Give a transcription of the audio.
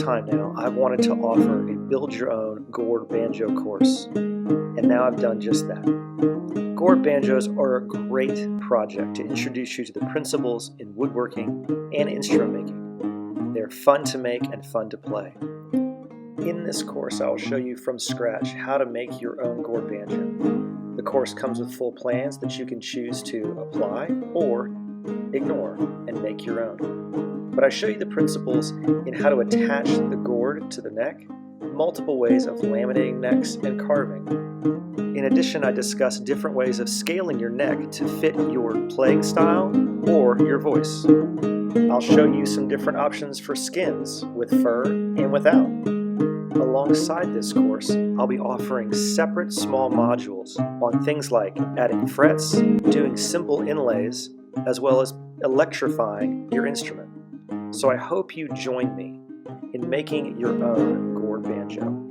time now, I've wanted to offer a build your own gourd banjo course, and now I've done just that. Gourd banjos are a great project to introduce you to the principles in woodworking and instrument making. They're fun to make and fun to play. In this course, I will show you from scratch how to make your own gourd banjo. The course comes with full plans that you can choose to apply or ignore and make your own. But I show you the principles in how to attach the gourd to the neck, multiple ways of laminating necks and carving. In addition, I discuss different ways of scaling your neck to fit your playing style or your voice. I'll show you some different options for skins with fur and without. Alongside this course, I'll be offering separate small modules on things like adding frets, doing simple inlays, as well as electrifying your instrument. So I hope you join me in making your own gourd banjo.